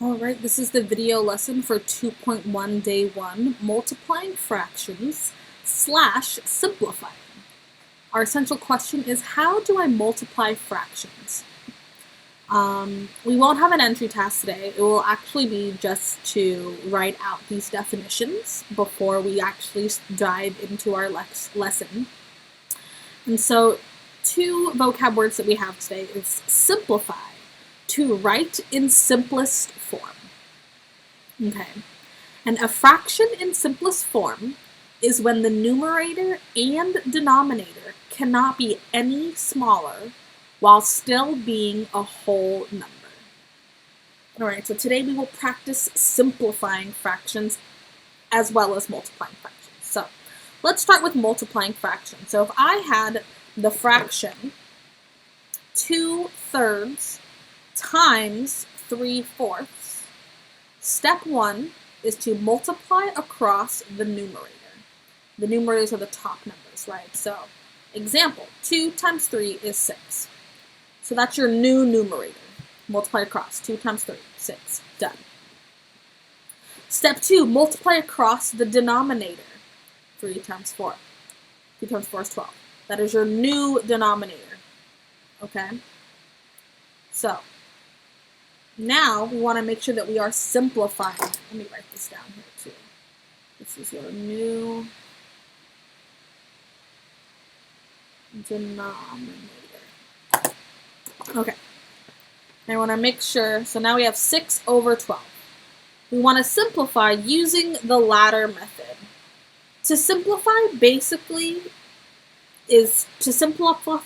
Alright, this is the video lesson for 2.1 day 1, multiplying fractions slash simplifying. Our essential question is, how do I multiply fractions? We won't have an entry task today. It will actually be just to write out these definitions before we actually dive into our lesson. And so, two vocab words that we have today is simplify, to write in simplest form. Okay. And a fraction in simplest form is when the numerator and denominator cannot be any smaller while still being a whole number. Alright, so today we will practice simplifying fractions as well as multiplying fractions. So let's start with multiplying fractions. So if I had the fraction 2/3 times 3/4, step 1 is to multiply across the numerator. The numerators are the top numbers, right? So, example, 2 times 3 is 6. So that's your new numerator. Multiply across, 2 times 3, 6, done. Step 2, multiply across the denominator, 3 times 4. 3 times 4 is 12. That is your new denominator, okay? So, now we want to make sure that we are simplifying. Let me write this down here too. This is your new denominator. Okay. I want to make sure, so now we have 6/12. We want to simplify using the ladder method. To simplify basically is to simplify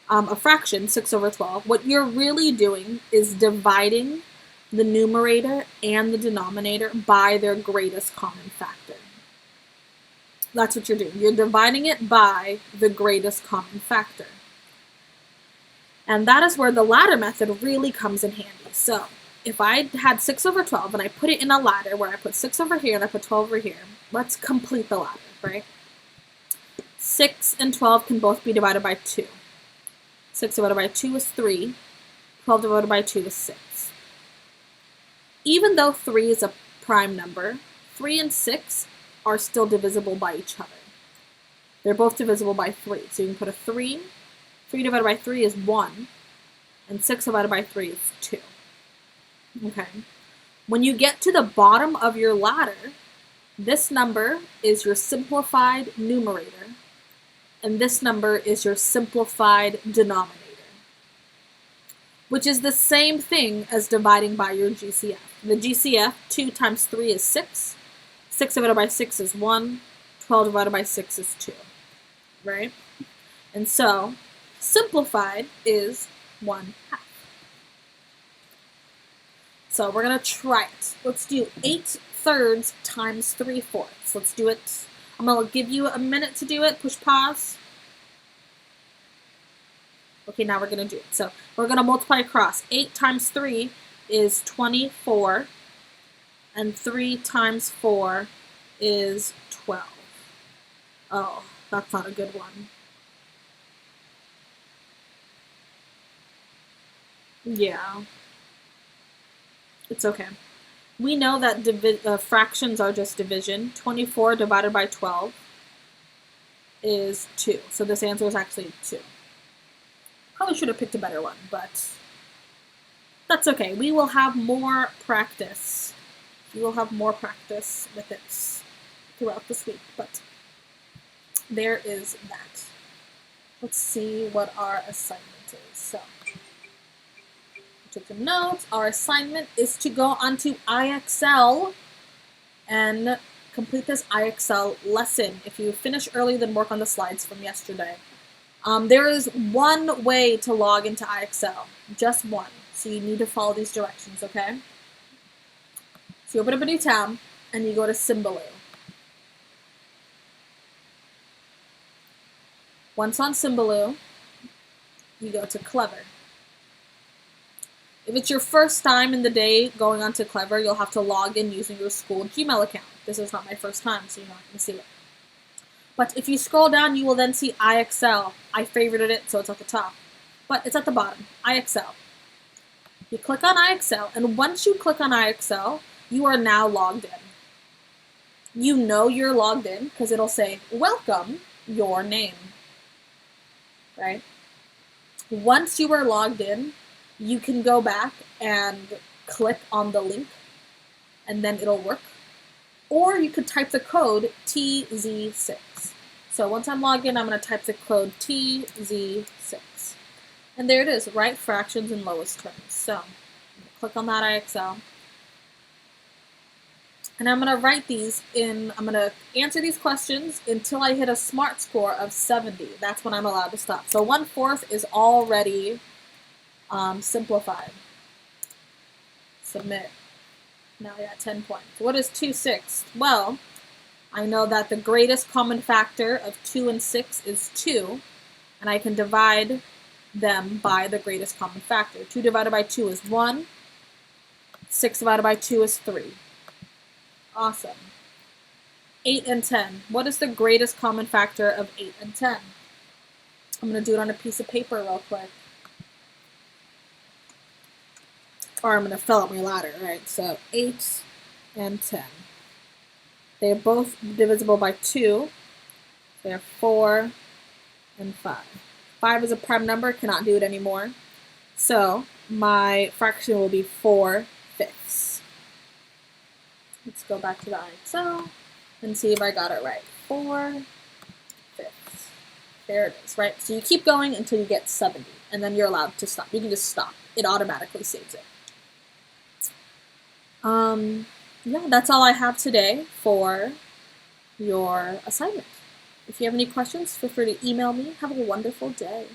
a fraction, 6/12, what you're really doing is dividing the numerator and the denominator by their greatest common factor. That's what you're doing. You're dividing it by the greatest common factor. And that is where the ladder method really comes in handy. So if I had 6/12 and I put it in a ladder where I put 6 over here and I put 12 over here, let's complete the ladder, right? 6 and 12 can both be divided by 2. 6 divided by 2 is 3. 12 divided by 2 is 6. Even though 3 is a prime number, 3 and 6 are still divisible by each other. They're both divisible by 3. So you can put a 3. 3 divided by 3 is 1. And 6 divided by 3 is 2. Okay. When you get to the bottom of your ladder, this number is your simplified numerator. And this number is your simplified denominator, which is the same thing as dividing by your GCF. The GCF, 2 times 3 is 6. 6 divided by 6 is 1. 12 divided by 6 is 2, right? And so, simplified is 1/2. So we're going to try it. Let's do 8/3 times 3/4. Let's do it. I'm going to give you a minute to do it. Push pause. Okay, now we're going to do it. So we're going to multiply across. 8 times 3 is 24. And 3 times 4 is 12. Oh, that's not a good one. Yeah. It's okay. We know that fractions are just division. 24 divided by 12 is 2. So this answer is actually 2. Probably should have picked a better one, but that's okay. We will have more practice. We will have more practice with it throughout this week, but there is that. Let's see what our assignment is. So, took some notes. Our assignment is to go onto IXL and complete this IXL lesson. If you finish early, then work on the slides from yesterday. There is one way to log into IXL, just one. So you need to follow these directions, okay? So you open up a new tab and you go to Symbaloo. Once on Symbaloo, you go to Clever. If it's your first time in the day going onto Clever, you'll have to log in using your school Gmail account. This is not my first time, so you're not going to see it. But if you scroll down, you will then see IXL. I favorited it, so it's at the top. But it's at the bottom, IXL. You click on iExcel, and once you click on iExcel, you are now logged in. You know you're logged in because it'll say, welcome, your name, right? Once you are logged in, you can go back and click on the link, and then it'll work. Or you could type the code TZ6. So once I'm logged in, I'm going to type the code TZ6. And there it is, right fractions and lowest terms. So click on that iExcel. And I'm going to write these in, I'm going to answer these questions until I hit a SMART score of 70. That's when I'm allowed to stop. So 1/4 is already simplified. Submit. Now I got 10 points. What is 2/6? Well, I know that the greatest common factor of 2 and 6 is 2, and I can divide them by the greatest common factor. 2 divided by 2 is 1. 6 divided by 2 is 3. Awesome. 8 and 10. What is the greatest common factor of 8 and 10? I'm going to do it on a piece of paper real quick. Or I'm going to fill up my ladder, right? So 8 and 10. They are both divisible by 2. They are 4 and 5. 5 is a prime number, cannot do it anymore. So my fraction will be 4/5. Let's go back to the iExcel and see if I got it right. 4/5. There it is, right? So you keep going until you get 70, and then you're allowed to stop. You can just stop. It automatically saves it. Yeah, that's all I have today for your assignment. If you have any questions, feel free to email me. Have a wonderful day.